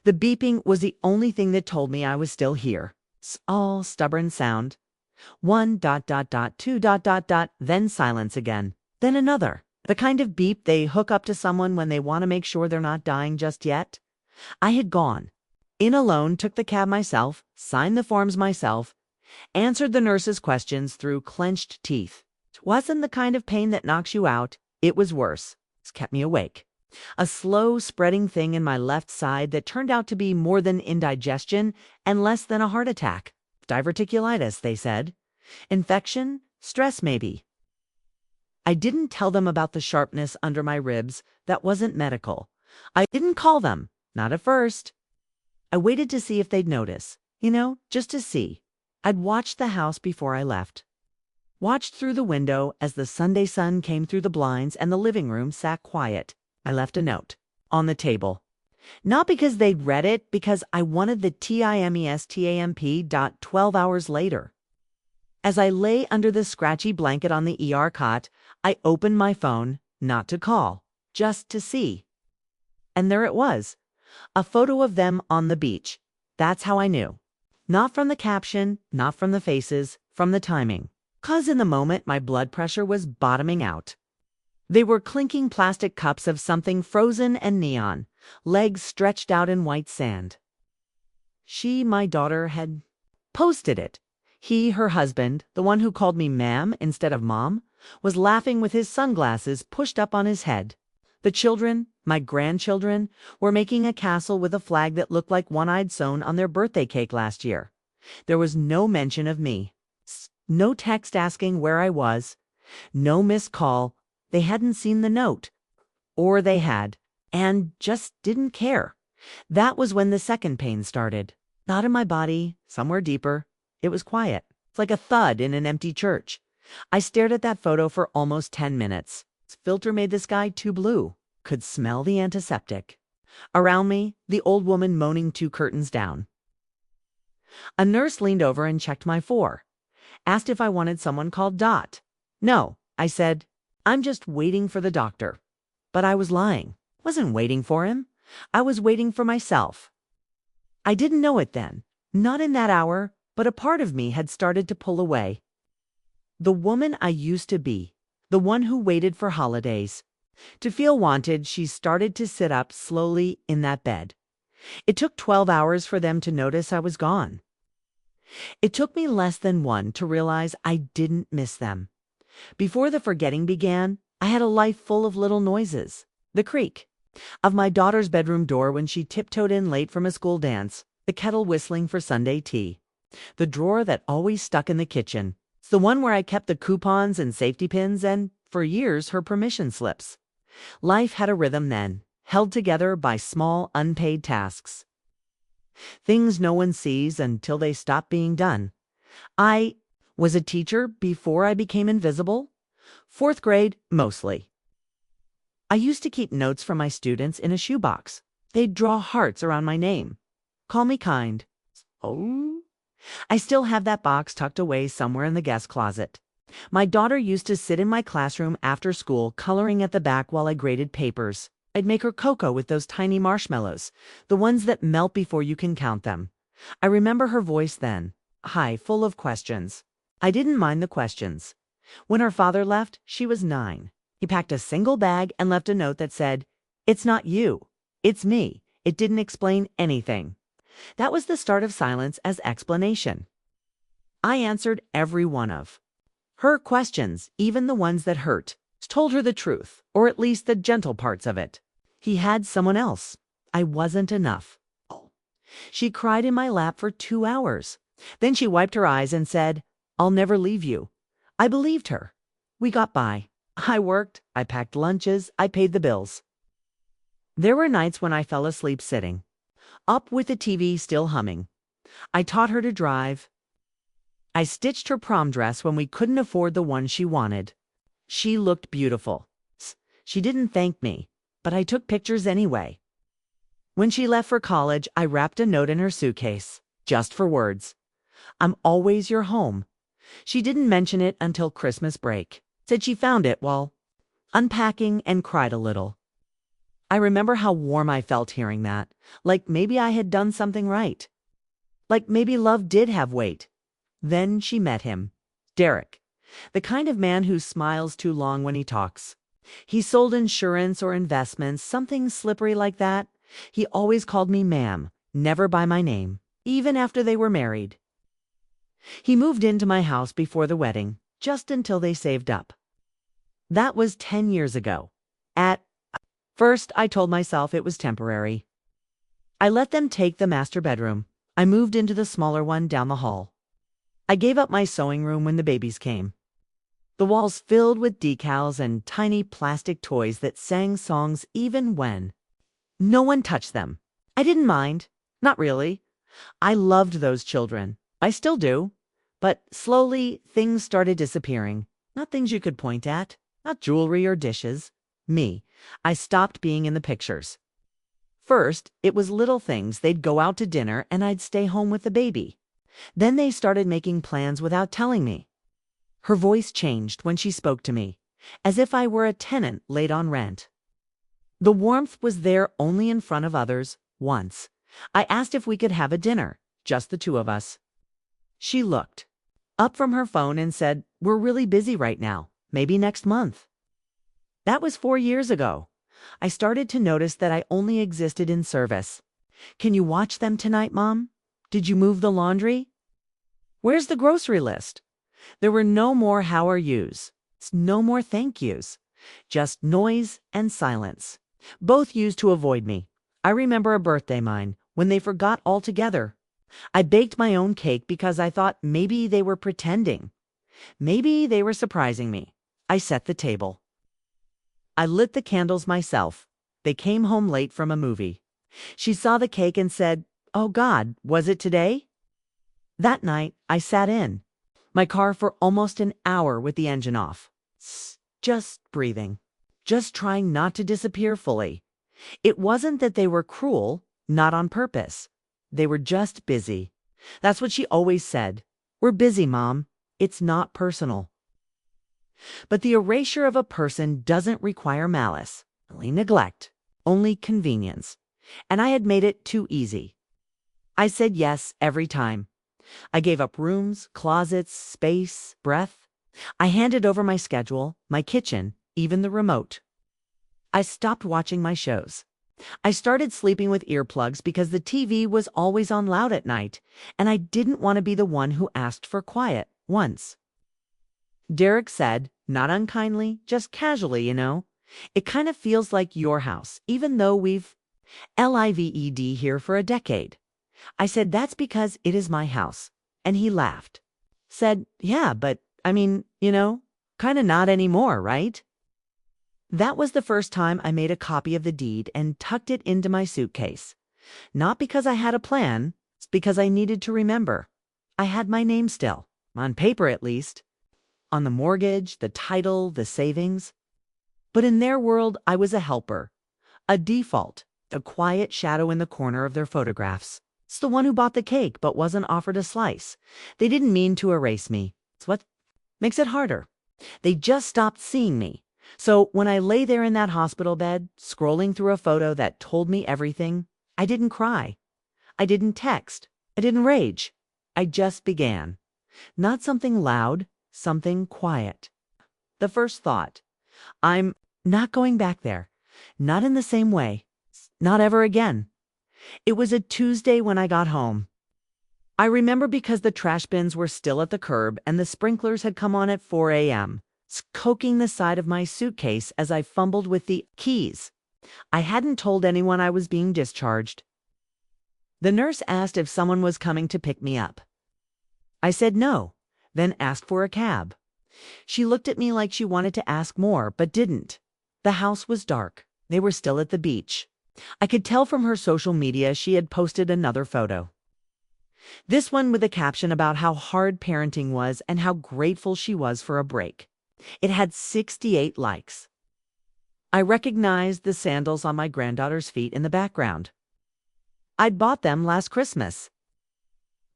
The beeping was the only thing that told me I was still here. All stubborn sound. One dot dot dot, two dot dot dot, then silence again. Then another. The kind of beep they hook up to someone when they want to make sure they're not dying just yet. I had gone. In alone, took the cab myself, signed the forms myself, answered the nurse's questions through clenched teeth. It wasn't the kind of pain that knocks you out. It was worse. It kept me awake. A slow spreading thing in my left side that turned out to be more than indigestion and less than a heart attack. Diverticulitis, they said. Infection? Stress, maybe. I didn't tell them about the sharpness under my ribs. That wasn't medical. I didn't call them. Not at first. I waited to see if they'd notice. Just to see. I'd watched the house before I left. Watched through the window as the Sunday sun came through the blinds and the living room sat quiet. I left a note on the table. Not because they'd read it, because I wanted the TIMESTAMP. 12 hours later. As I lay under the scratchy blanket on the ER cot, I opened my phone, not to call, just to see. And there it was, a photo of them on the beach. That's how I knew. Not from the caption, not from the faces, from the timing. 'Cause in the moment my blood pressure was bottoming out. They were clinking plastic cups of something frozen and neon, legs stretched out in white sand. She, my daughter, had posted it. He, her husband, the one who called me ma'am instead of mom, was laughing with his sunglasses pushed up on his head. The children, my grandchildren, were making a castle with a flag that looked like one I'd sewn on their birthday cake last year. There was no mention of me. No text asking where I was. No missed call. They hadn't seen the note. Or they had, and just didn't care. That was when the second pain started. Not in my body, somewhere deeper. It was quiet. It's like a thud in an empty church. I stared at that photo for almost 10 minutes. Its filter made the sky too blue. Could smell the antiseptic. Around me, the old woman moaning 2 curtains down. A nurse leaned over and checked my 4. Asked if I wanted someone called Dot. No, I said. I'm just waiting for the doctor. But I was lying. Wasn't waiting for him. I was waiting for myself. I didn't know it then. Not in that hour, but a part of me had started to pull away. The woman I used to be. The one who waited for holidays. To feel wanted, she started to sit up slowly in that bed. It took 12 hours for them to notice I was gone. It took me less than 1 to realize I didn't miss them. Before the forgetting began, I had a life full of little noises. The creak of my daughter's bedroom door when she tiptoed in late from a school dance, the kettle whistling for Sunday tea, the drawer that always stuck in the kitchen. It's the one where I kept the coupons and safety pins and, for years, her permission slips. Life had a rhythm then, held together by small, unpaid tasks. Things no one sees until they stop being done. I was a teacher before I became invisible. 4th grade, mostly. I used to keep notes from my students in a shoebox. They'd draw hearts around my name. Call me kind. Oh. I still have that box tucked away somewhere in the guest closet. My daughter used to sit in my classroom after school coloring at the back while I graded papers. I'd make her cocoa with those tiny marshmallows, the ones that melt before you can count them. I remember her voice then, high, full of questions. I didn't mind the questions. When her father left, she was 9. He packed a single bag and left a note that said, "It's not you. It's me." It didn't explain anything. That was the start of silence as explanation. I answered every one of her questions, even the ones that hurt. Told her the truth, or at least the gentle parts of it. He had someone else. I wasn't enough. She cried in my lap for 2 hours. Then she wiped her eyes and said, "I'll never leave you." I believed her. We got by. I worked, I packed lunches, I paid the bills. There were nights when I fell asleep sitting, up with the TV still humming. I taught her to drive. I stitched her prom dress when we couldn't afford the one she wanted. She looked beautiful. She didn't thank me, but I took pictures anyway. When she left for college, I wrapped a note in her suitcase, just for words. "I'm always your home." She didn't mention it until Christmas break. Said she found it while unpacking and cried a little. I remember how warm I felt hearing that, like maybe I had done something right. Like maybe love did have weight. Then she met him. Derek. The kind of man who smiles too long when he talks. He sold insurance or investments, something slippery like that. He always called me ma'am, never by my name, even after they were married. He moved into my house before the wedding, just until they saved up. That was 10 years ago. At first, I told myself it was temporary. I let them take the master bedroom. I moved into the smaller one down the hall. I gave up my sewing room when the babies came. The walls filled with decals and tiny plastic toys that sang songs even when no one touched them. I didn't mind. Not really. I loved those children. I still do. But slowly, things started disappearing. Not things you could point at. Not jewelry or dishes. Me. I stopped being in the pictures. First, it was little things. They'd go out to dinner and I'd stay home with the baby. Then they started making plans without telling me. Her voice changed when she spoke to me, as if I were a tenant late on rent. The warmth was there only in front of others. Once, I asked if we could have a dinner, just the two of us. She looked up from her phone and said, "We're really busy right now, maybe next month." That was 4 years ago. I started to notice that I only existed in service. "Can you watch them tonight, Mom? Did you move the laundry? Where's the grocery list?" There were no more how are yous, no more thank yous, just noise and silence, both used to avoid me. I remember a birthday mine when they forgot altogether. I baked my own cake because I thought maybe they were pretending. Maybe they were surprising me. I set the table. I lit the candles myself. They came home late from a movie. She saw the cake and said, "Oh God, was it today?" That night, I sat in my car for almost an hour with the engine off. Just breathing. Just trying not to disappear fully. It wasn't that they were cruel, not on purpose. They were just busy. That's what she always said. "We're busy, Mom. It's not personal." But the erasure of a person doesn't require malice, only neglect, only convenience. And I had made it too easy. I said yes every time. I gave up rooms, closets, space, breath. I handed over my schedule, my kitchen, even the remote. I stopped watching my shows. I started sleeping with earplugs because the TV was always on loud at night, and I didn't want to be the one who asked for quiet once. Derek said, not unkindly, just casually, you know. "It kind of feels like your house, even though we've lived here for a decade." I said, "That's because it is my house." And he laughed. Said, "Yeah, but, I mean, kind of not anymore, right?" That was the first time I made a copy of the deed and tucked it into my suitcase. Not because I had a plan, it's because I needed to remember. I had my name still, on paper at least, on the mortgage, the title, the savings. But in their world, I was a helper, a default, a quiet shadow in the corner of their photographs. It's the one who bought the cake but wasn't offered a slice. They didn't mean to erase me. It's what makes it harder. They just stopped seeing me. So when I lay there in that hospital bed, scrolling through a photo that told me everything, I didn't cry. I didn't text. I didn't rage. I just began. Not something loud, something quiet. The first thought, I'm not going back there. Not in the same way. Not ever again. It was a Tuesday when I got home. I remember because the trash bins were still at the curb and the sprinklers had come on at 4 a.m., coking the side of my suitcase as I fumbled with the keys. I hadn't told anyone I was being discharged. The nurse asked if someone was coming to pick me up. I said no, then asked for a cab. She looked at me like she wanted to ask more, but didn't. The house was dark. They were still at the beach. I could tell from her social media she had posted another photo. This one with a caption about how hard parenting was and how grateful she was for a break. It had 68 likes. I recognized the sandals on my granddaughter's feet in the background. I'd bought them last Christmas.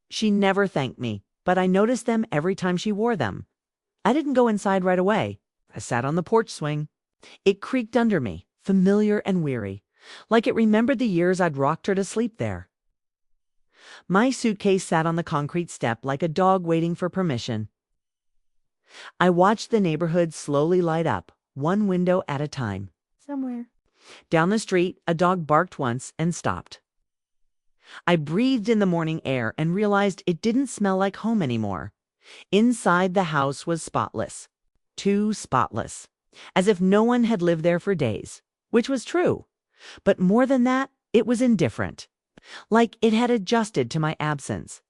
She never thanked me, but I noticed them every time she wore them. I didn't go inside right away. I sat on the porch swing. It creaked under me, familiar and weary, like it remembered the years I'd rocked her to sleep there. My suitcase sat on the concrete step like a dog waiting for permission. I watched the neighborhood slowly light up, one window at a time. Somewhere down the street, a dog barked once and stopped. I breathed in the morning air and realized it didn't smell like home anymore. Inside, the house was spotless. Too spotless. As if no one had lived there for days, which was true. But more than that, it was indifferent. Like it had adjusted to my absence.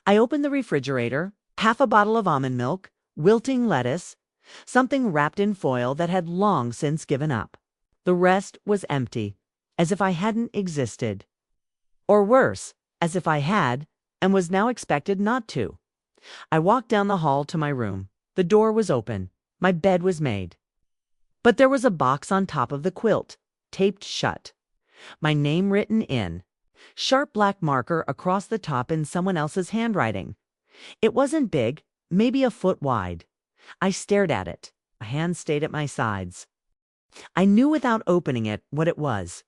I opened the refrigerator, half a bottle of almond milk, wilting lettuce, something wrapped in foil that had long since given up. The rest was empty, as if I hadn't existed. Or worse, as if I had, and was now expected not to. I walked down the hall to my room. The door was open. My bed was made. But there was a box on top of the quilt, taped shut. My name written in. Sharp black marker across the top in someone else's handwriting. It wasn't big, maybe a foot wide. I stared at it. A hand stayed at my sides. I knew without opening it what it was.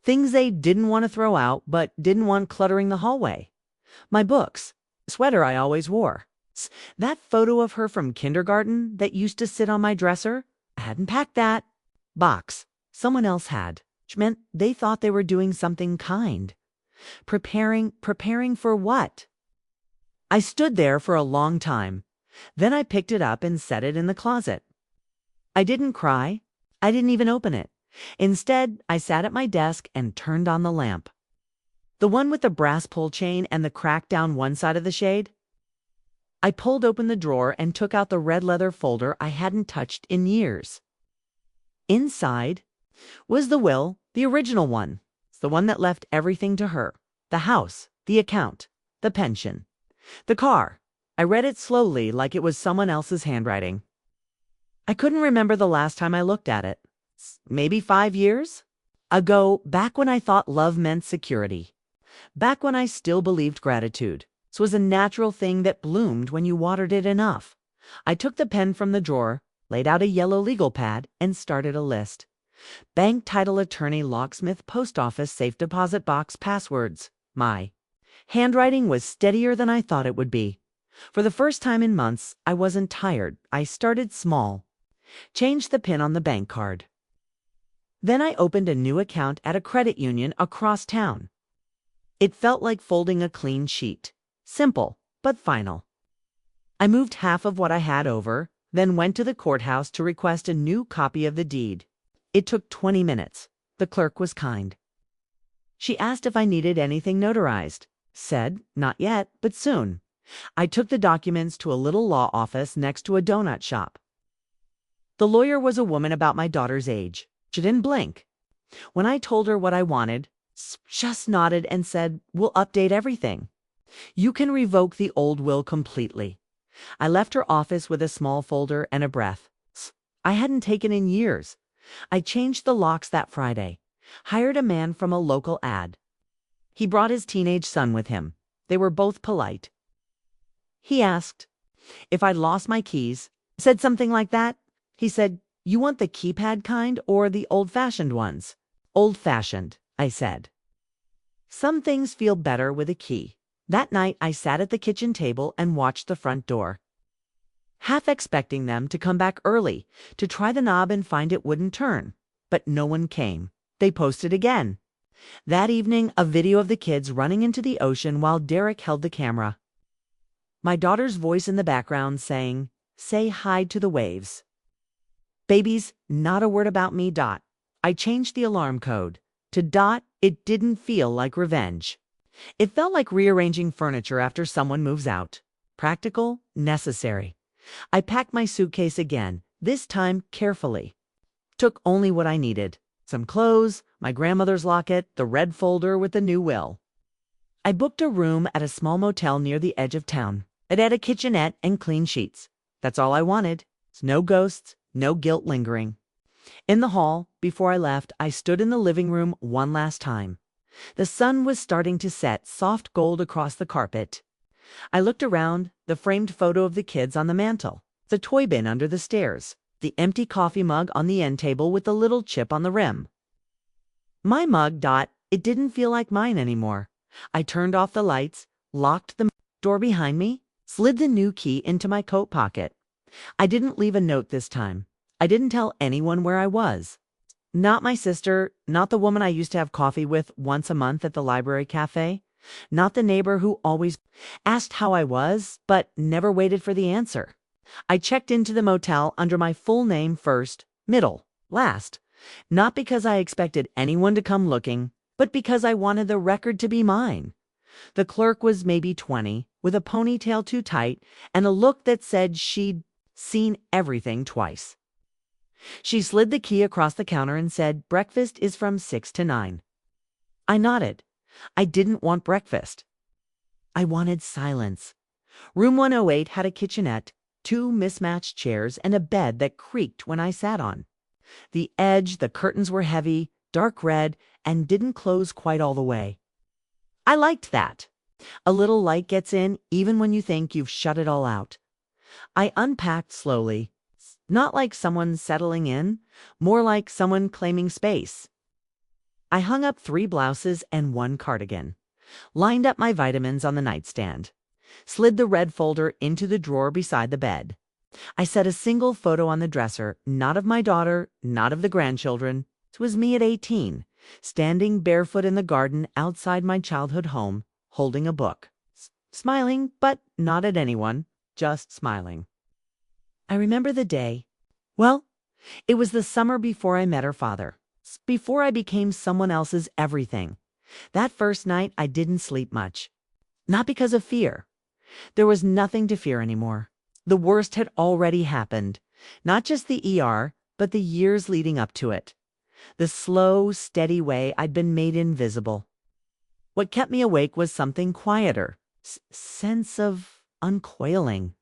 Things they didn't want to throw out, but didn't want cluttering the hallway. My books. Sweater I always wore. That photo of her from kindergarten that used to sit on my dresser. I hadn't packed that. Box. Someone else had. Which meant they thought they were doing something kind. Preparing for what? I stood there for a long time. Then I picked it up and set it in the closet. I didn't cry. I didn't even open it. Instead, I sat at my desk and turned on the lamp. The one with the brass pull chain and the crack down one side of the shade. I pulled open the drawer and took out the red leather folder I hadn't touched in years. Inside was the will, the original one. It's the one that left everything to her. The house, the account, the pension, the car. I read it slowly like it was someone else's handwriting. I couldn't remember the last time I looked at it. Maybe 5 years ago, back when I thought love meant security. Back when I still believed gratitude. This was a natural thing that bloomed when you watered it enough. I took the pen from the drawer, laid out a yellow legal pad, and started a list. Bank, title, attorney, locksmith, post office, safe deposit box, passwords. My handwriting was steadier than I thought it would be. For the first time in months, I wasn't tired. I started small. Changed the pin on the bank card. Then I opened a new account at a credit union across town. It felt like folding a clean sheet. Simple, but final. I moved half of what I had over, then went to the courthouse to request a new copy of the deed. It took 20 minutes. The clerk was kind. She asked if I needed anything notarized. Said, not yet, but soon. I took the documents to a little law office next to a donut shop. The lawyer was a woman about my daughter's age. She didn't blink. When I told her what I wanted, just nodded and said, "We'll update everything. You can revoke the old will completely." I left her office with a small folder and a breath. I hadn't taken in years. I changed the locks that Friday. Hired a man from a local ad. He brought his teenage son with him. They were both polite. He asked if I'd lost my keys. Said something like that. He said, "You want the keypad kind or the old-fashioned ones?" "Old-fashioned," I said. Some things feel better with a key. That night, I sat at the kitchen table and watched the front door, half expecting them to come back early to try the knob and find it wouldn't turn. But no one came. They posted again. That evening, a video of the kids running into the ocean while Derek held the camera. My daughter's voice in the background saying, "Say hi to the waves." Babies, not a word about me. I changed the alarm code. To it didn't feel like revenge. It felt like rearranging furniture after someone moves out. Practical, necessary. I packed my suitcase again, this time carefully. Took only what I needed. Some clothes, my grandmother's locket, the red folder with the new will. I booked a room at a small motel near the edge of town. It had a kitchenette and clean sheets. That's all I wanted. No ghosts, no guilt lingering. In the hall, before I left, I stood in the living room one last time. The sun was starting to set, soft gold across the carpet. I looked around, the framed photo of the kids on the mantel, the toy bin under the stairs, the empty coffee mug on the end table with the little chip on the rim. My mug. It didn't feel like mine anymore. I turned off the lights, locked the door behind me, slid the new key into my coat pocket. I didn't leave a note this time. I didn't tell anyone where I was. Not my sister, not the woman I used to have coffee with once a month at the library cafe, not the neighbor who always asked how I was, but never waited for the answer. I checked into the motel under my full name first, middle, last. Not because I expected anyone to come looking, but because I wanted the record to be mine. The clerk was maybe 20, with a ponytail too tight and a look that said she'd seen everything twice. She slid the key across the counter and said, "Breakfast is from 6 to 9. I nodded. I didn't want breakfast. I wanted silence. Room 108 had a kitchenette, 2 mismatched chairs, and a bed that creaked when I sat on. The curtains were heavy, dark red, and didn't close quite all the way. I liked that. A little light gets in even when you think you've shut it all out. I unpacked slowly, not like someone settling in, more like someone claiming space. I hung up 3 blouses and 1 cardigan, lined up my vitamins on the nightstand, slid the red folder into the drawer beside the bed. I set a single photo on the dresser, not of my daughter, not of the grandchildren. It was me at 18, standing barefoot in the garden outside my childhood home, holding a book. Smiling, but not at anyone, just smiling. I remember the day. Well, it was the summer before I met her father, before I became someone else's everything. That first night I didn't sleep much. Not because of fear. There was nothing to fear anymore. The worst had already happened. Not just the ER, but the years leading up to it. The slow, steady way I'd been made invisible. What kept me awake was something quieter. Sense of uncoiling.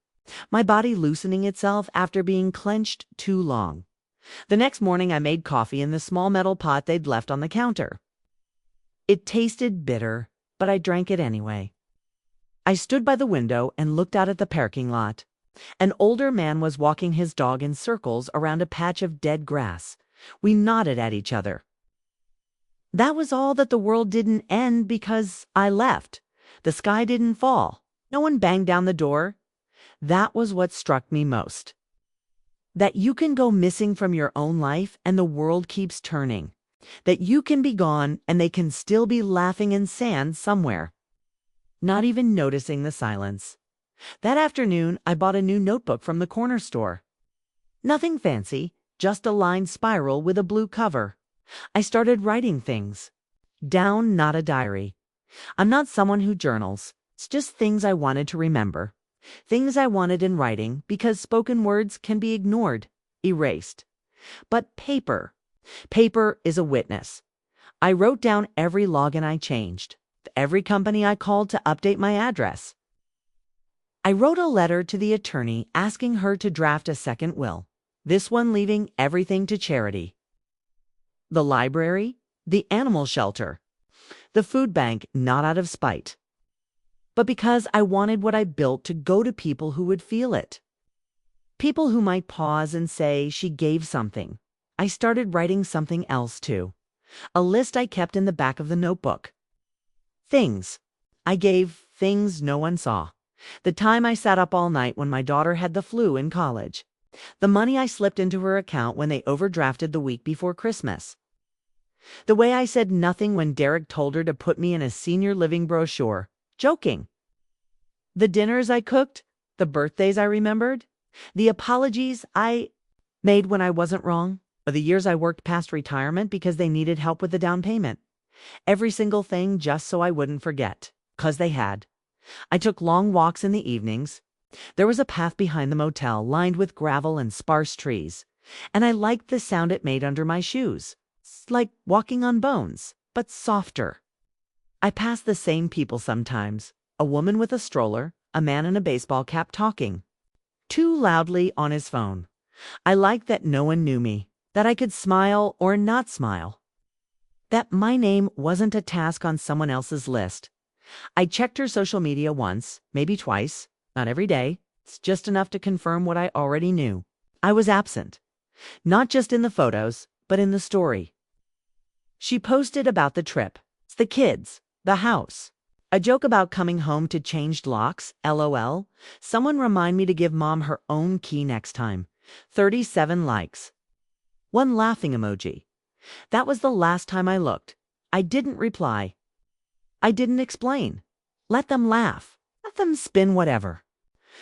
My body loosening itself after being clenched too long. The next morning I made coffee in the small metal pot they'd left on the counter. It tasted bitter, but I drank it anyway. I stood by the window and looked out at the parking lot. An older man was walking his dog in circles around a patch of dead grass. We nodded at each other. That was all that the world didn't end because I left. The sky didn't fall. No one banged down the door. That was what struck me most. That you can go missing from your own life and the world keeps turning. That you can be gone and they can still be laughing in sand somewhere. Not even noticing the silence. That afternoon, I bought a new notebook from the corner store. Nothing fancy, just a lined spiral with a blue cover. I started writing things. Down, not a diary. I'm not someone who journals. It's just things I wanted to remember. Things I wanted in writing because spoken words can be ignored, erased. But paper is a witness. I wrote down every login I changed, every company I called to update my address. I wrote a letter to the attorney asking her to draft a second will, this one leaving everything to charity. The library, the animal shelter, the food bank, not out of spite, but because I wanted what I built to go to people who would feel it. People who might pause and say she gave something. I started writing something else too. A list I kept in the back of the notebook. Things. I gave things no one saw. The time I sat up all night when my daughter had the flu in college. The money I slipped into her account when they overdrafted the week before Christmas. The way I said nothing when Derek told her to put me in a senior living brochure, joking. The dinners I cooked, the birthdays I remembered, the apologies I made when I wasn't wrong, or the years I worked past retirement because they needed help with the down payment. Every single thing just so I wouldn't forget, 'cause they had. I took long walks in the evenings. There was a path behind the motel lined with gravel and sparse trees, and I liked the sound it made under my shoes. It's like walking on bones, but softer. I passed the same people sometimes, a woman with a stroller, a man in a baseball cap talking too loudly on his phone. I liked that no one knew me, that I could smile or not smile, that my name wasn't a task on someone else's list. I checked her social media once, maybe twice, not every day. It's just enough to confirm what I already knew. I was absent, not just in the photos, but in the story. She posted about the trip, the kids, the house. A joke about coming home to changed locks, LOL. Someone remind me to give mom her own key next time. 37 likes. One laughing emoji. That was the last time I looked. I didn't reply. I didn't explain. Let them laugh. Let them spin whatever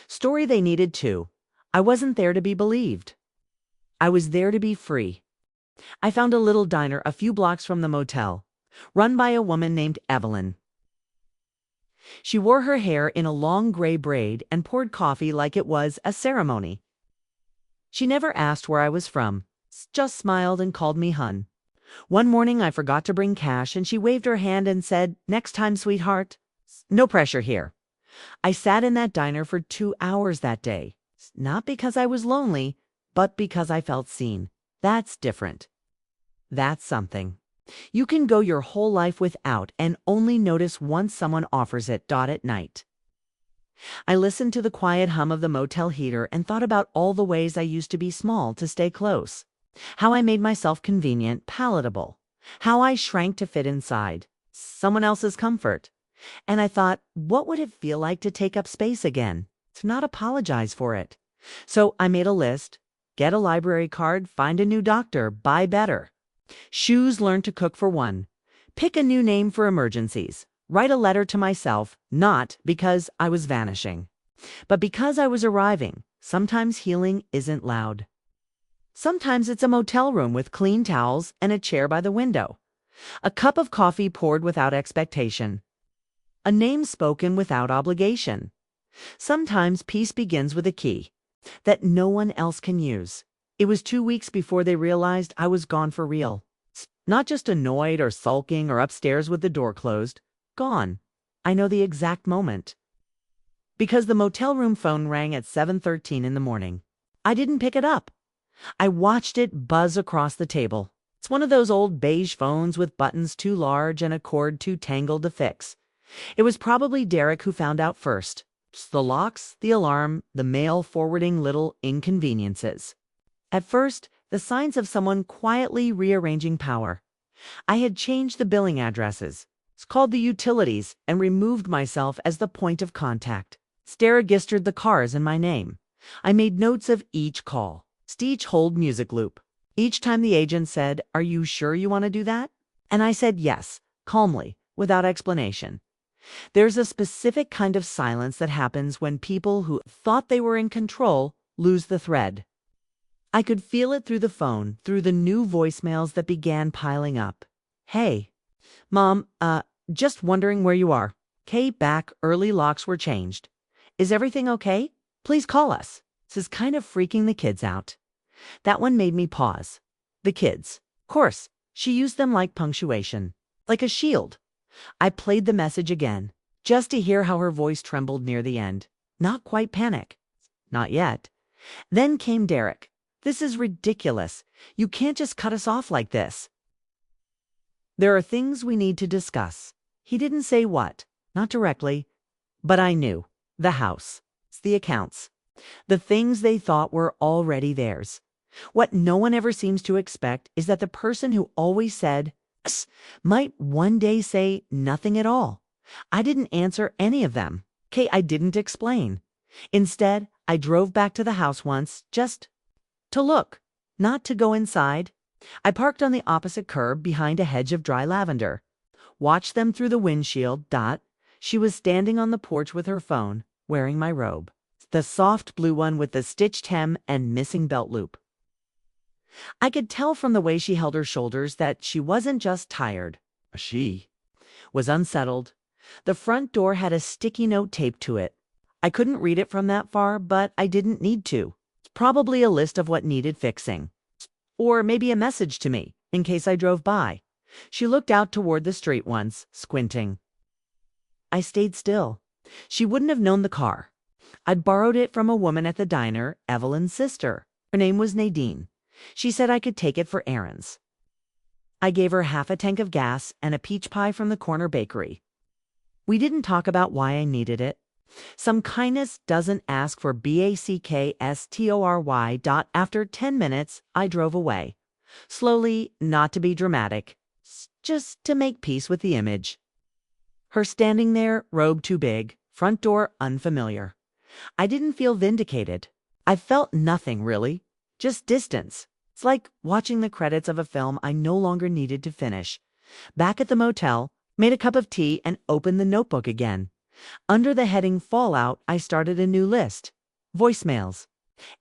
story they needed to. I wasn't there to be believed. I was there to be free. I found a little diner a few blocks from the motel, run by a woman named Evelyn. She wore her hair in a long gray braid and poured coffee like it was a ceremony. She never asked where I was from, just smiled and called me hun. One morning I forgot to bring cash and she waved her hand and said, "Next time, sweetheart." No pressure here. I sat in that diner for 2 hours that day, not because I was lonely, but because I felt seen. That's different. That's something you can go your whole life without and only notice once someone offers it. At night, I listened to the quiet hum of the motel heater and thought about all the ways I used to be small to stay close, how I made myself convenient, palatable, how I shrank to fit inside someone else's comfort. And I thought, what would it feel like to take up space again, to not apologize for it? So I made a list: get a library card, find a new doctor, buy better. Shoes, learn to cook for one. Pick a new name for emergencies. Write a letter to myself, not because I was vanishing, but because I was arriving. Sometimes healing isn't loud. Sometimes it's a motel room with clean towels and a chair by the window. A cup of coffee poured without expectation. A name spoken without obligation. Sometimes peace begins with a key that no one else can use. It was 2 weeks before they realized I was gone for real. Not just annoyed or sulking or upstairs with the door closed. Gone. I know the exact moment. Because the motel room phone rang at 7:13 in the morning. I didn't pick it up. I watched it buzz across the table. It's one of those old beige phones with buttons too large and a cord too tangled to fix. It was probably Derek who found out first. The locks, the alarm, the mail forwarding little inconveniences. At first, the signs of someone quietly rearranging power. I had changed the billing addresses, called the utilities, and removed myself as the point of contact. Registered the cars in my name. I made notes of each call, each hold music loop. Each time the agent said, "Are you sure you want to do that?" And I said yes, calmly, without explanation. There's a specific kind of silence that happens when people who thought they were in control lose the thread. I could feel it through the phone, through the new voicemails that began piling up. "Hey, Mom, just wondering where you are. Kate back, early locks were changed. Is everything okay? Please call us. This is kind of freaking the kids out." That one made me pause. The kids. Of course, she used them like punctuation, like a shield. I played the message again, just to hear how her voice trembled near the end. Not quite panic. Not yet. Then came Derek. "This is ridiculous. You can't just cut us off like this. There are things we need to discuss." He didn't say what, not directly, but I knew. The house, the accounts, the things they thought were already theirs. What no one ever seems to expect is that the person who always said yes might one day say nothing at all. I didn't answer any of them. I didn't explain. Instead, I drove back to the house once, just to look, not to go inside. I parked on the opposite curb behind a hedge of dry lavender. Watched them through the windshield. She was standing on the porch with her phone, wearing my robe. The soft blue one with the stitched hem and missing belt loop. I could tell from the way she held her shoulders that she wasn't just tired. She was unsettled. The front door had a sticky note taped to it. I couldn't read it from that far, but I didn't need to. It's probably a list of what needed fixing. Or maybe a message to me, in case I drove by. She looked out toward the street once, squinting. I stayed still. She wouldn't have known the car. I'd borrowed it from a woman at the diner, Evelyn's sister. Her name was Nadine. She said I could take it for errands. I gave her half a tank of gas and a peach pie from the corner bakery. We didn't talk about why I needed it. Some kindness doesn't ask for backstory. After 10 minutes, I drove away. Slowly, not to be dramatic. just to make peace with the image. Her standing there, robe too big, front door unfamiliar. I didn't feel vindicated. I felt nothing, really. Just distance. It's like watching the credits of a film I no longer needed to finish. Back at the motel, made a cup of tea and opened the notebook again. Under the heading Fallout, I started a new list. Voicemails.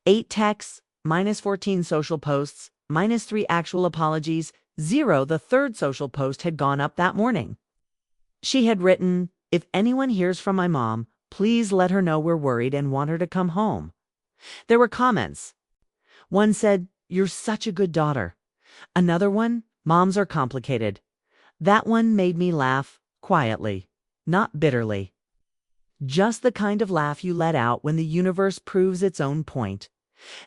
8 texts, -14 social posts, -3 actual apologies, 0 the third social post had gone up that morning. She had written, "If anyone hears from my mom, please let her know we're worried and want her to come home." There were comments. One said, "You're such a good daughter." Another one, "Moms are complicated." That one made me laugh, quietly, not bitterly. Just the kind of laugh you let out when the universe proves its own point.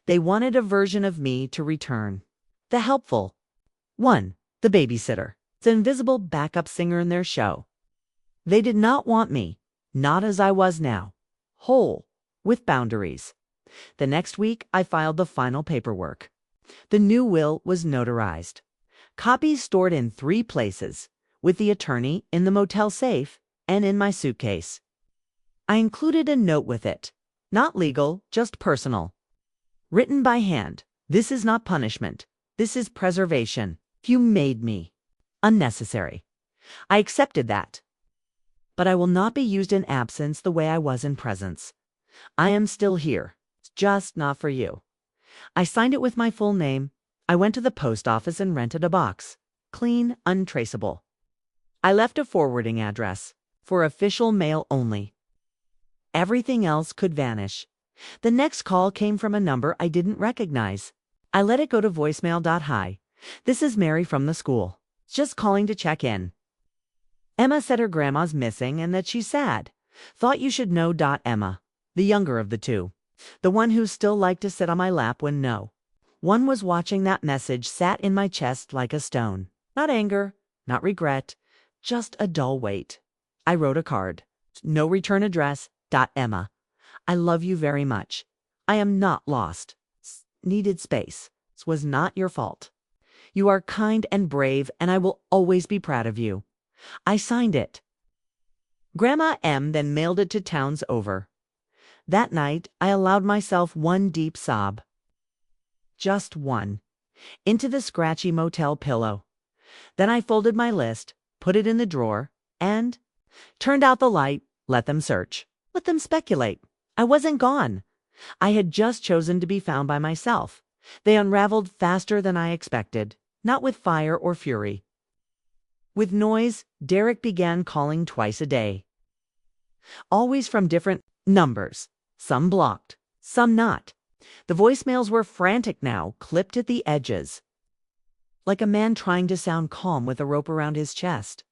They wanted a version of me to return. The helpful one, the babysitter, the invisible backup singer in their show. They did not want me, not as I was now, whole, with boundaries. The next week, I filed the final paperwork. The new will was notarized. Copies stored in 3 places, with the attorney in the motel safe and in my suitcase. I included a note with it. Not legal, just personal. Written by hand. This is not punishment. This is preservation. You made me. Unnecessary. I accepted that. But I will not be used in absence the way I was in presence. I am still here. It's just not for you. I signed it with my full name. I went to the post office and rented a box. Clean, untraceable. I left a forwarding address. For official mail only. Everything else could vanish. The next call came from a number I didn't recognize. I let it go to voicemail.hi. "This is Mary from the school. Just calling to check in. Emma said her grandma's missing and that she's sad. Thought you should know. Emma, the younger of the two. The one who still liked to sit on my lap when no one was watching." That message sat in my chest like a stone. Not anger, not regret, just a dull weight. I wrote a card. No return address. Emma, I love you very much. I am not lost. Needed space. This was not your fault. You are kind and brave, and I will always be proud of you. I signed it. Grandma M then mailed it to towns over. That night, I allowed myself one deep sob. Just one. Into the scratchy motel pillow. Then I folded my list, put it in the drawer, and turned out the light, let them search. Let them speculate. I wasn't gone. I had just chosen to be found by myself. They unraveled faster than I expected, not with fire or fury. With noise, Derek began calling twice a day. Always from different numbers, some blocked, some not. The voicemails were frantic now, clipped at the edges. Like a man trying to sound calm with a rope around his chest.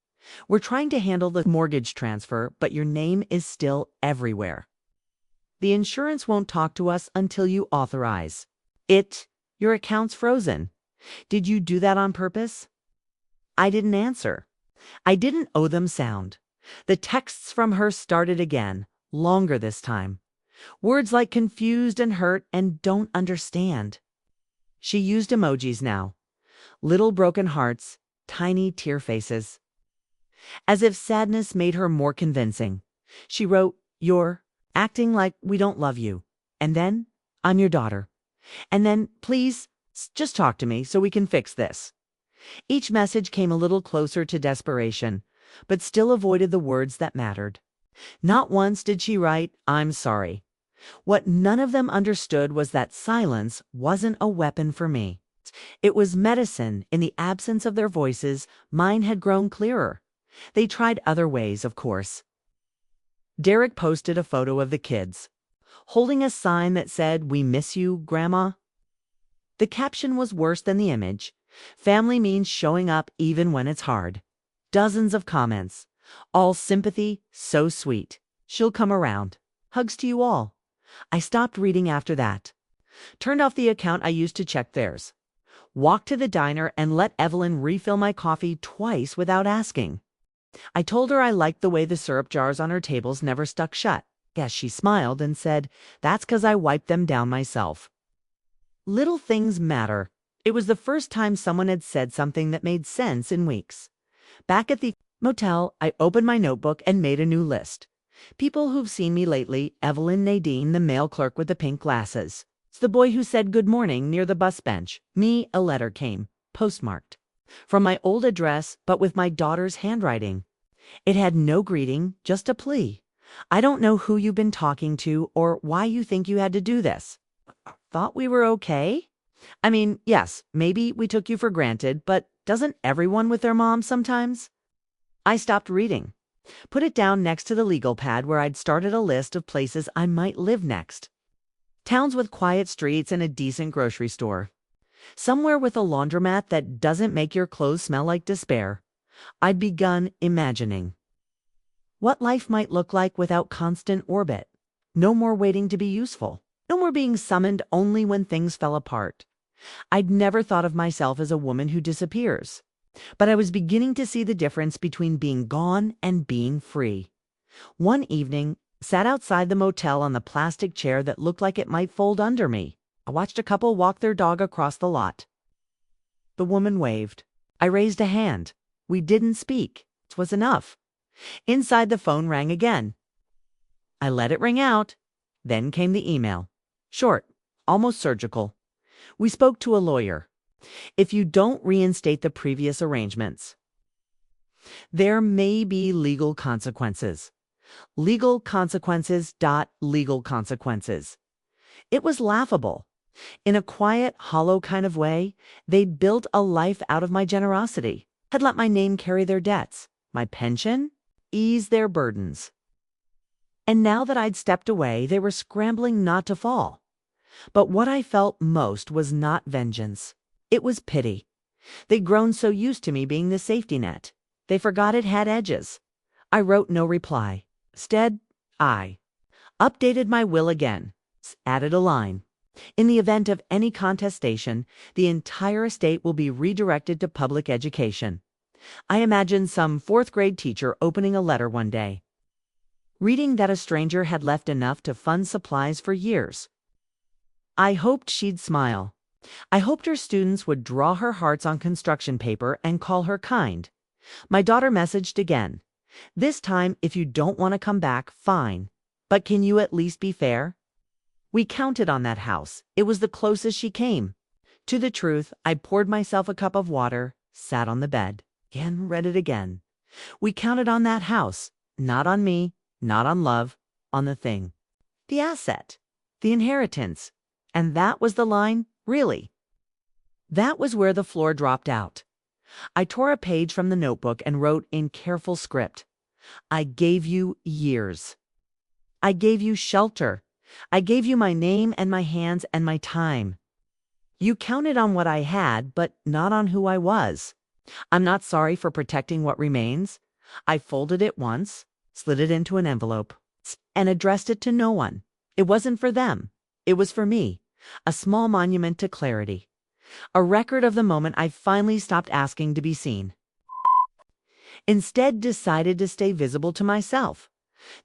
"We're trying to handle the mortgage transfer, but your name is still everywhere. The insurance won't talk to us until you authorize it. Your account's frozen. Did you do that on purpose?" I didn't answer. I didn't owe them sound. The texts from her started again, longer this time. Words like confused and hurt and don't understand. She used emojis now. Little broken hearts, tiny tear faces. As if sadness made her more convincing. She wrote, "You're acting like we don't love you." And then, "I'm your daughter." And then, "Please, just talk to me so we can fix this." Each message came a little closer to desperation, but still avoided the words that mattered. Not once did she write, "I'm sorry." What none of them understood was that silence wasn't a weapon for me. It was medicine. In the absence of their voices, mine had grown clearer. They tried other ways, of course. Derek posted a photo of the kids, holding a sign that said, "We miss you, Grandma." The caption was worse than the image. "Family means showing up even when it's hard." Dozens of comments. All sympathy, so sweet. "She'll come around." Hugs to you all. I stopped reading after that. Turned off the account I used to check theirs. Walked to the diner and let Evelyn refill my coffee twice without asking. I told her I liked the way the syrup jars on her tables never stuck shut. Yes, she smiled and said, "That's 'cause I wiped them down myself." Little things matter. It was the first time someone had said something that made sense in weeks. Back at the motel, I opened my notebook and made a new list. People who've seen me lately: Evelyn Nadine, the mail clerk with the pink glasses. It's the boy who said good morning near the bus bench. Me, a letter came, postmarked, from my old address, but with my daughter's handwriting. It had no greeting, just a plea. I don't know who you've been talking to or why you think you had to do this. Thought we were okay? I mean, yes, maybe we took you for granted, but doesn't everyone with their mom sometimes? I stopped reading, put it down next to the legal pad where I'd started a list of places I might live next. Towns with quiet streets and a decent grocery store. Somewhere with a laundromat that doesn't make your clothes smell like despair. I'd begun imagining what life might look like without constant orbit. No more waiting to be useful. No more being summoned only when things fell apart. I'd never thought of myself as a woman who disappears, but I was beginning to see the difference between being gone and being free. One evening, sat outside the motel on the plastic chair that looked like it might fold under me. I watched a couple walk their dog across the lot. The woman waved. I raised a hand. We didn't speak. It was enough. Inside, the phone rang again. I let it ring out. Then came the email. Short, almost surgical. We spoke to a lawyer. If you don't reinstate the previous arrangements, there may be legal consequences. Legal consequences. Legal consequences. It was laughable. In a quiet, hollow kind of way, they'd built a life out of my generosity, had let my name carry their debts, my pension, ease their burdens. And now that I'd stepped away, they were scrambling not to fall. But what I felt most was not vengeance. It was pity. They'd grown so used to me being the safety net. They forgot it had edges. I wrote no reply. Instead, I updated my will again, added a line. In the event of any contestation, the entire estate will be redirected to public education. I imagined some fourth-grade teacher opening a letter one day, reading that a stranger had left enough to fund supplies for years. I hoped she'd smile. I hoped her students would draw her hearts on construction paper and call her kind. My daughter messaged again. This time, if you don't want to come back, fine. But can you at least be fair? We counted on that house. It was the closest she came. To the truth, I poured myself a cup of water, sat on the bed, and read it again. We counted on that house, not on me, not on love, on the thing. The asset, the inheritance. And that was the line, really. That was where the floor dropped out. I tore a page from the notebook and wrote in careful script. I gave you years. I gave you shelter. I gave you my name and my hands and my time. You counted on what I had, but not on who I was. I'm not sorry for protecting what remains. I folded it once, slid it into an envelope, and addressed it to no one. It wasn't for them. It was for me. A small monument to clarity. A record of the moment I finally stopped asking to be seen. Instead, decided to stay visible to myself.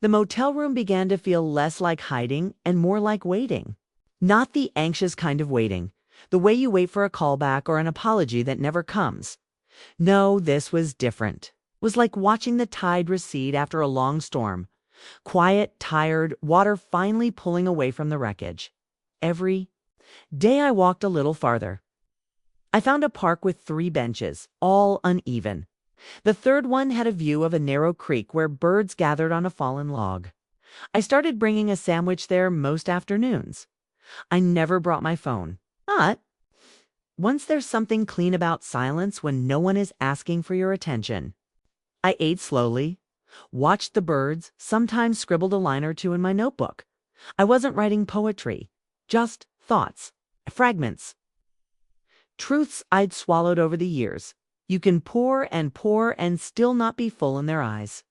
The motel room began to feel less like hiding and more like waiting. Not the anxious kind of waiting, the way you wait for a callback or an apology that never comes. No, this was different. It was like watching the tide recede after a long storm. Quiet, tired, water finally pulling away from the wreckage. Every day I walked a little farther. I found a park with 3 benches, all uneven. The third one had a view of a narrow creek where birds gathered on a fallen log. I started bringing a sandwich there most afternoons. I never brought my phone. But once there's something clean about silence when no one is asking for your attention. I ate slowly, watched the birds, sometimes scribbled a line or two in my notebook. I wasn't writing poetry, just thoughts, fragments. Truths I'd swallowed over the years. You can pour and still not be full in their eyes.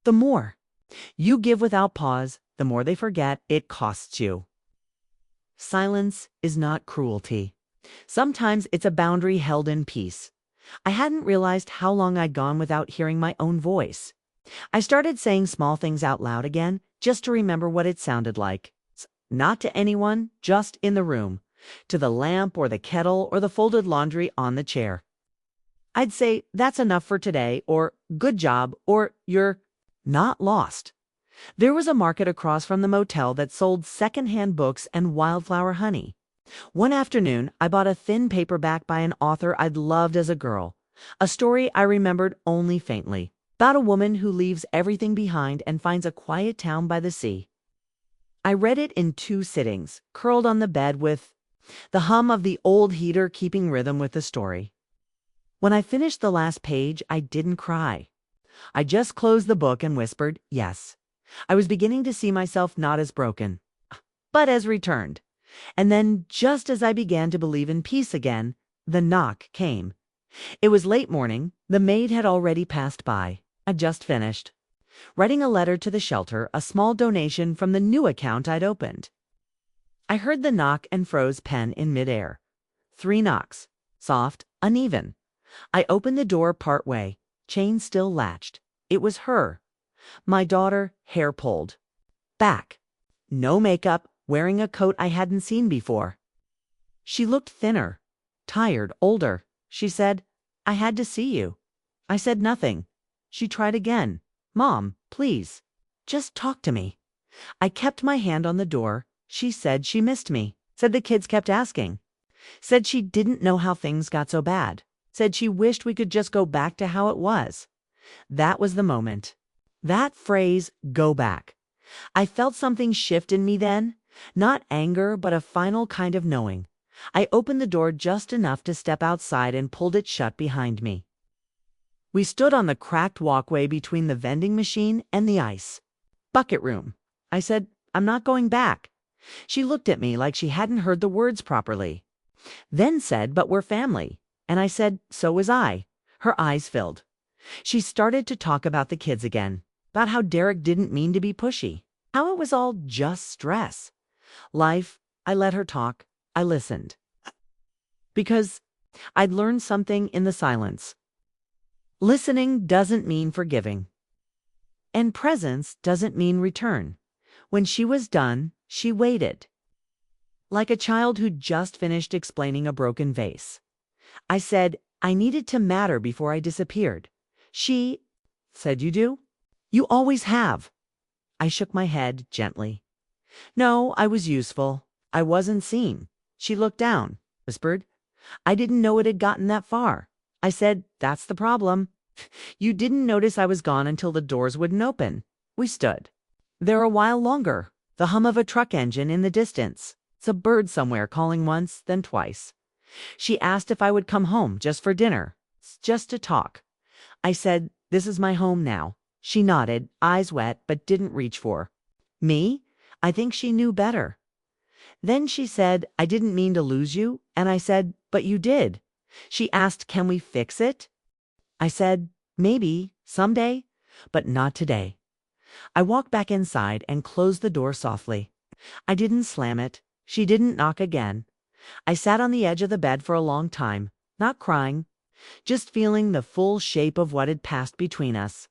The more you give without pause, the more they forget it costs you. Silence is not cruelty. Sometimes it's a boundary held in peace. I hadn't realized how long I'd gone without hearing my own voice. I started saying small things out loud again, just to remember what it sounded like. Not to anyone, just in the room. To the lamp or the kettle or the folded laundry on the chair. I'd say, "That's enough for today," or "Good job," or "You're not lost." There was a market across from the motel that sold secondhand books and wildflower honey. One afternoon, I bought a thin paperback by an author I'd loved as a girl, a story I remembered only faintly, about a woman who leaves everything behind and finds a quiet town by the sea. I read it in 2 sittings, curled on the bed with the hum of the old heater keeping rhythm with the story. When I finished the last page, I didn't cry. I just closed the book and whispered, yes. I was beginning to see myself not as broken, but as returned. And then, just as I began to believe in peace again, the knock came. It was late morning. The maid had already passed by. I'd just finished writing a letter to the shelter, a small donation from the new account I'd opened. I heard the knock and froze, pen in midair. 3 knocks, soft, uneven. I opened the door part way, chain still latched. It was her. My daughter, hair pulled back. No makeup, wearing a coat I hadn't seen before. She looked thinner, tired, older. She said, "I had to see you." I said nothing. She tried again. "Mom, please, just talk to me." I kept my hand on the door. She said she missed me. Said the kids kept asking. Said she didn't know how things got so bad. Said she wished we could just go back to how it was. That was the moment. That phrase, "go back." I felt something shift in me then. Not anger, but a final kind of knowing. I opened the door just enough to step outside and pulled it shut behind me. We stood on the cracked walkway between the vending machine and the ice. "Bucket room." I said, "I'm not going back." She looked at me like she hadn't heard the words properly. Then said, "But we're family." And I said, "So was I." Her eyes filled. She started to talk about the kids again, about how Derek didn't mean to be pushy, how it was all just stress. Life. I let her talk. I listened. Because I'd learned something in the silence. Listening doesn't mean forgiving. And presence doesn't mean return. When she was done, she waited. Like a child who'd just finished explaining a broken vase. I said, "I needed to matter before I disappeared." She said, "You do? You always have." I shook my head gently. "No, I was useful. I wasn't seen." She looked down, whispered, "I didn't know it had gotten that far." I said, "That's the problem. You didn't notice I was gone until the doors wouldn't open." We stood there a while longer, the hum of a truck engine in the distance. It's a bird somewhere calling once, then twice. She asked if I would come home just for dinner, just to talk. I said, "This is my home now." She nodded, eyes wet, but didn't reach for me. I think she knew better. Then she said, "I didn't mean to lose you." And I said, "But you did." She asked, "Can we fix it?" I said, "Maybe, someday, but not today." I walked back inside and closed the door softly. I didn't slam it. She didn't knock again. I sat on the edge of the bed for a long time, not crying, just feeling the full shape of what had passed between us.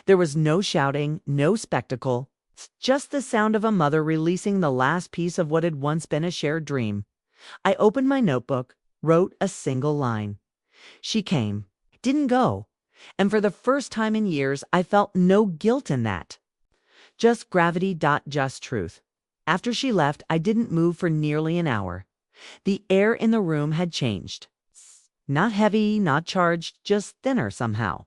There was no shouting, no spectacle, just the sound of a mother releasing the last piece of what had once been a shared dream. I opened my notebook, wrote a single line. She came, didn't go, and for the first time in years, I felt no guilt in that. Just gravity. Just truth. After she left, I didn't move for nearly an hour. The air in the room had changed. Not heavy, not charged, just thinner somehow.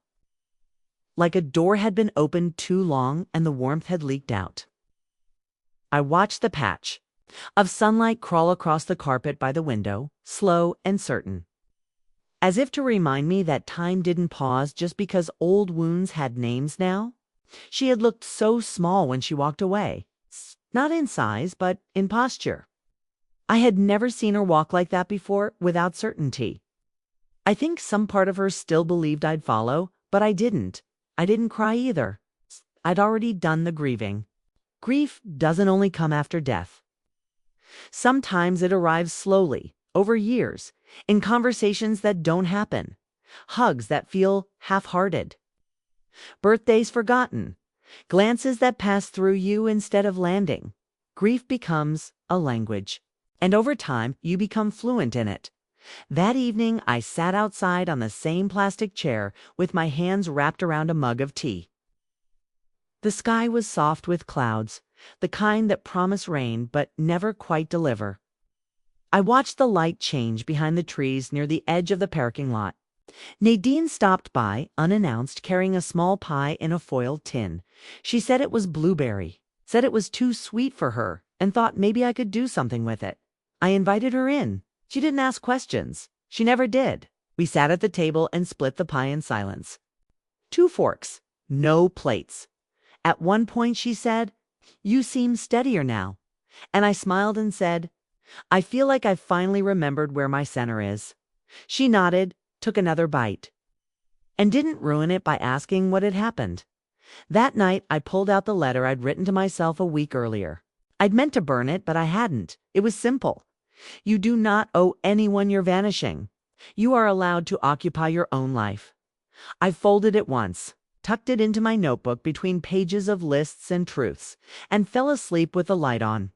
Like a door had been opened too long and the warmth had leaked out. I watched the patch of sunlight crawl across the carpet by the window, slow and certain. As if to remind me that time didn't pause just because old wounds had names now. She had looked so small when she walked away. Not in size, but in posture. I had never seen her walk like that before, without certainty. I think some part of her still believed I'd follow, but I didn't. I didn't cry either. I'd already done the grieving. Grief doesn't only come after death. Sometimes it arrives slowly, over years, in conversations that don't happen, hugs that feel half-hearted, birthdays forgotten, glances that pass through you instead of landing. Grief becomes a language, and over time you become fluent in it. That evening, I sat outside on the same plastic chair with my hands wrapped around a mug of tea. The sky was soft with clouds, the kind that promise rain but never quite deliver. I watched the light change behind the trees near the edge of the parking lot. Nadine stopped by, unannounced, carrying a small pie in a foil tin. She said it was blueberry, said it was too sweet for her, and thought maybe I could do something with it. I invited her in. She didn't ask questions. She never did. We sat at the table and split the pie in silence. 2 forks, no plates. At one point she said, "You seem steadier now." And I smiled and said, "I feel like I've finally remembered where my center is." She nodded, took another bite, and didn't ruin it by asking what had happened. That night, I pulled out the letter I'd written to myself a week earlier. I'd meant to burn it, but I hadn't. It was simple. You do not owe anyone your vanishing. You are allowed to occupy your own life. I folded it once, tucked it into my notebook between pages of lists and truths, and fell asleep with the light on.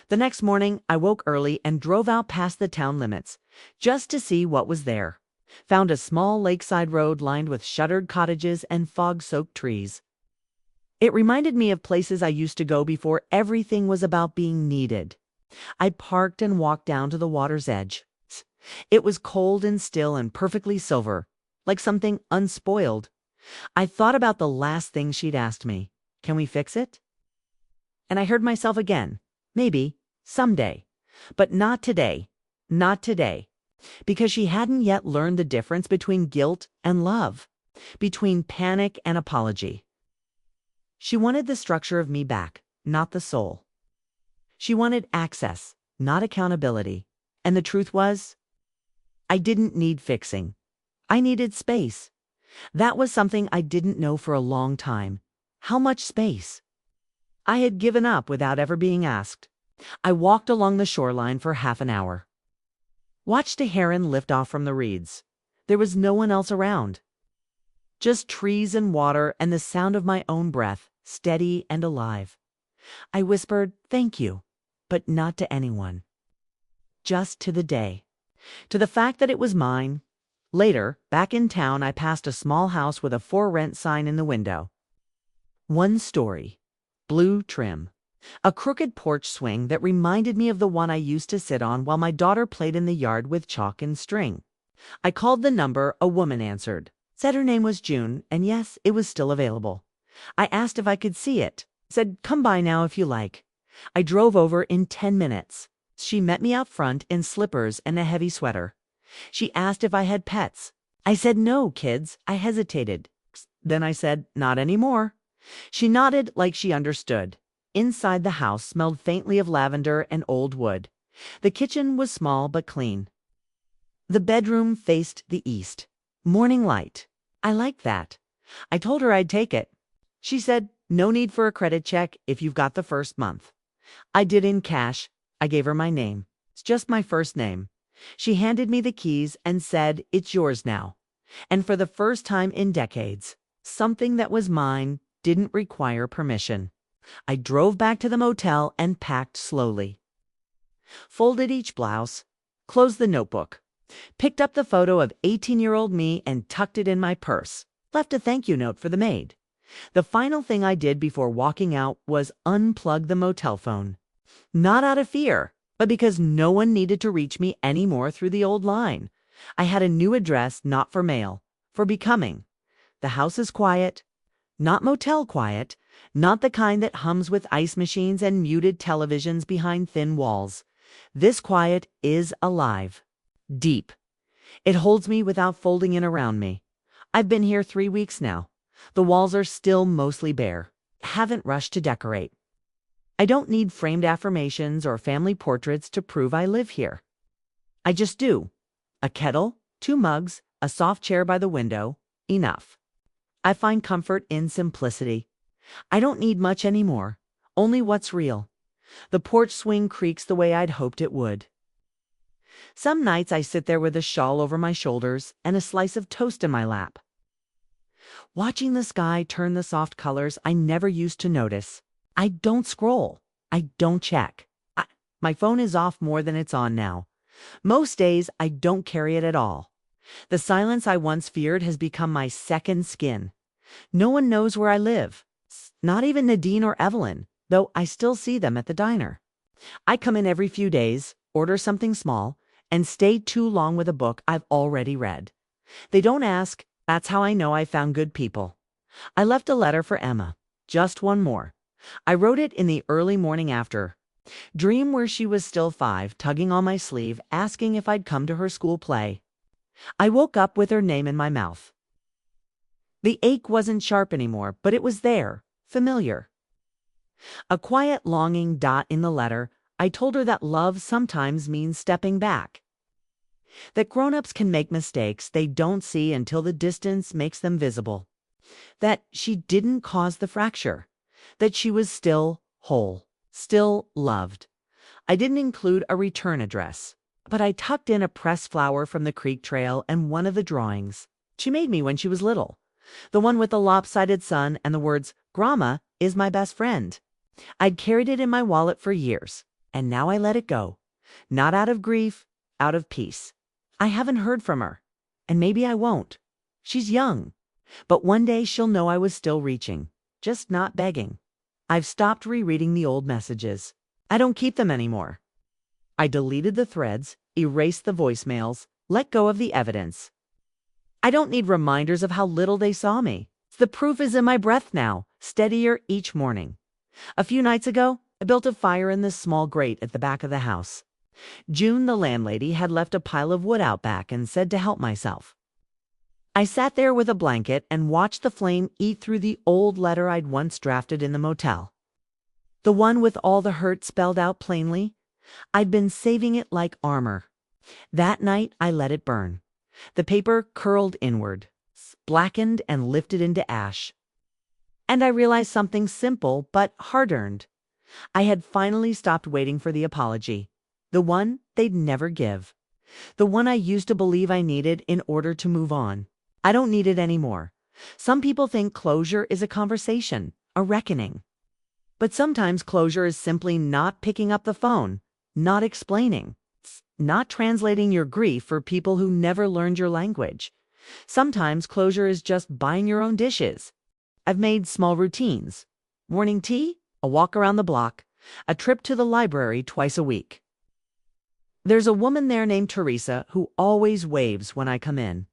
The next morning, I woke early and drove out past the town limits, just to see what was there. Found a small lakeside road lined with shuttered cottages and fog-soaked trees. It reminded me of places I used to go before everything was about being needed. I parked and walked down to the water's edge. It was cold and still and perfectly silver, like something unspoiled. I thought about the last thing she'd asked me. Can we fix it? And I heard myself again. Maybe, someday. But not today. Not today. Because she hadn't yet learned the difference between guilt and love, between panic and apology. She wanted the structure of me back, not the soul. She wanted access, not accountability. And the truth was, I didn't need fixing. I needed space. That was something I didn't know for a long time. How much space? I had given up without ever being asked. I walked along the shoreline for half an hour. Watched a heron lift off from the reeds. There was no one else around. Just trees and water and the sound of my own breath, steady and alive. I whispered, "Thank you," but not to anyone. Just to the day. To the fact that it was mine. Later, back in town, I passed a small house with a "for rent" sign in the window. 1 story. Blue trim. A crooked porch swing that reminded me of the one I used to sit on while my daughter played in the yard with chalk and string. I called the number. A woman answered. Said her name was June, and yes, it was still available. I asked if I could see it. Said, "Come by now if you like." I drove over in 10 minutes. She met me out front in slippers and a heavy sweater. She asked if I had pets. I said, "No, kids." I hesitated. Then I said, "Not anymore." She nodded like she understood. Inside the house smelled faintly of lavender and old wood. The kitchen was small but clean. The bedroom faced the east. Morning light. I liked that. I told her I'd take it. She said, "No need for a credit check if you've got the first month." I did in cash. I gave her my name. It's just my first name. She handed me the keys and said, "It's yours now." And for the first time in decades, something that was mine didn't require permission. I drove back to the motel and packed slowly. Folded each blouse, closed the notebook, picked up the photo of 18-year-old me and tucked it in my purse, left a thank you note for the maid. The final thing I did before walking out was unplug the motel phone. Not out of fear, but because no one needed to reach me anymore through the old line. I had a new address, not for mail, for becoming. The house is quiet, not motel quiet, not the kind that hums with ice machines and muted televisions behind thin walls. This quiet is alive, deep. It holds me without folding in around me. I've been here 3 weeks now. The walls are still mostly bare. Haven't rushed to decorate. I don't need framed affirmations or family portraits to prove I live here. I just do. A kettle, 2 mugs, a soft chair by the window, enough. I find comfort in simplicity. I don't need much anymore, only what's real. The porch swing creaks the way I'd hoped it would. Some nights I sit there with a shawl over my shoulders and a slice of toast in my lap, watching the sky turn the soft colors I never used to notice. I don't scroll. I don't check. My phone is off more than it's on now. Most days, I don't carry it at all. The silence I once feared has become my second skin. No one knows where I live. Not even Nadine or Evelyn, though I still see them at the diner. I come in every few days, order something small, and stay too long with a book I've already read. They don't ask. That's how I know I found good people. I left a letter for Emma. Just one more. I wrote it in the early morning after. Dream where she was still 5, tugging on my sleeve, asking if I'd come to her school play. I woke up with her name in my mouth. The ache wasn't sharp anymore, but it was there, familiar. A quiet longing dot in the letter, I told her that love sometimes means stepping back. That grown-ups can make mistakes they don't see until the distance makes them visible. That she didn't cause the fracture. That she was still whole, still loved. I didn't include a return address, but I tucked in a pressed flower from the creek trail and one of the drawings she made me when she was little. The one with the lopsided sun and the words, "Grandma is my best friend." I'd carried it in my wallet for years, and now I let it go. Not out of grief, out of peace. I haven't heard from her, and maybe I won't. She's young, but one day she'll know I was still reaching, just not begging. I've stopped rereading the old messages. I don't keep them anymore. I deleted the threads, erased the voicemails, let go of the evidence. I don't need reminders of how little they saw me. The proof is in my breath now, steadier each morning. A few nights ago, I built a fire in this small grate at the back of the house. June, the landlady, had left a pile of wood out back and said to help myself. I sat there with a blanket and watched the flame eat through the old letter I'd once drafted in the motel. The one with all the hurt spelled out plainly. I'd been saving it like armor. That night, I let it burn. The paper curled inward, blackened and lifted into ash. And I realized something simple but hard-earned. I had finally stopped waiting for the apology, the one they'd never give, the one I used to believe I needed in order to move on. I don't need it anymore. Some people think closure is a conversation, a reckoning. But sometimes closure is simply not picking up the phone, not explaining, not translating your grief for people who never learned your language. Sometimes closure is just buying your own dishes. I've made small routines. Morning tea, a walk around the block, a trip to the library twice a week. There's a woman there named Teresa who always waves when I come in.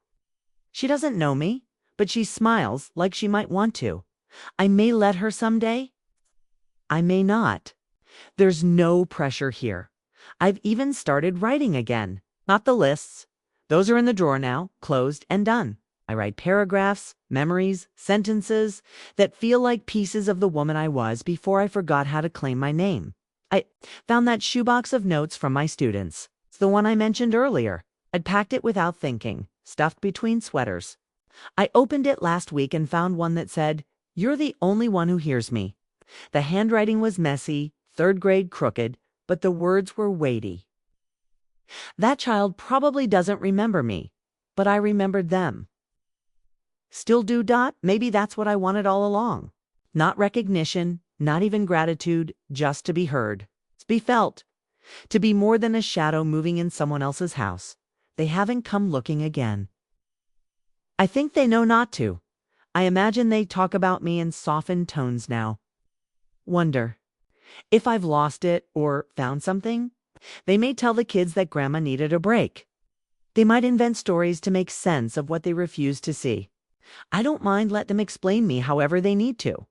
She doesn't know me, but she smiles like she might want to. I may let her someday. I may not. There's no pressure here. I've even started writing again. Not the lists. Those are in the drawer now, closed and done. I write paragraphs, memories, sentences that feel like pieces of the woman I was before I forgot how to claim my name. I found that shoebox of notes from my students. It's the one I mentioned earlier. I'd packed it without thinking, stuffed between sweaters. I opened it last week and found one that said, "You're the only one who hears me." The handwriting was messy, third grade crooked, but the words were weighty. That child probably doesn't remember me, but I remembered them. Still do. Maybe that's what I wanted all along. Not recognition, not even gratitude, just to be heard, to be felt, to be more than a shadow moving in someone else's house. They haven't come looking again. I think they know not to. I imagine they talk about me in softened tones now. Wonder if I've lost it or found something. They may tell the kids that Grandma needed a break. They might invent stories to make sense of what they refuse to see. I don't mind let them explain me however they need to.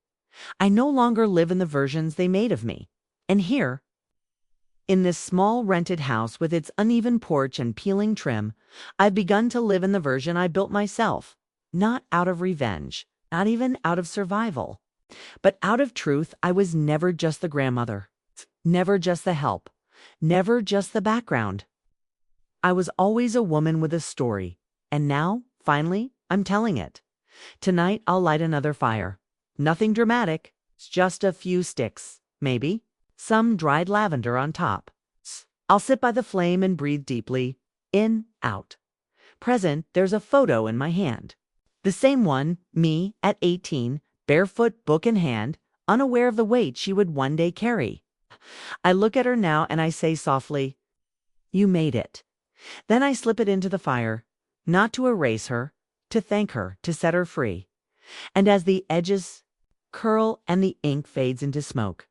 I no longer live in the versions they made of me. And here, in this small rented house with its uneven porch and peeling trim, I've begun to live in the version I built myself. Not out of revenge, not even out of survival, but out of truth. I was never just the grandmother, never just the help, never just the background. I was always a woman with a story, and now, finally, I'm telling it. Tonight I'll light another fire. Nothing dramatic, it's just a few sticks, maybe, some dried lavender on top. I'll sit by the flame and breathe deeply, in, out. Present, there's a photo in my hand. The same one, me, at 18, barefoot, book in hand, unaware of the weight she would one day carry. I look at her now and I say softly, You made it. Then I slip it into the fire, not to erase her, to thank her, to set her free. And as the edges curl and the ink fades into smoke,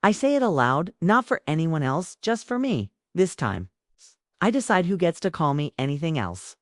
I say it aloud, not for anyone else, just for me. This time, I decide who gets to call me anything else.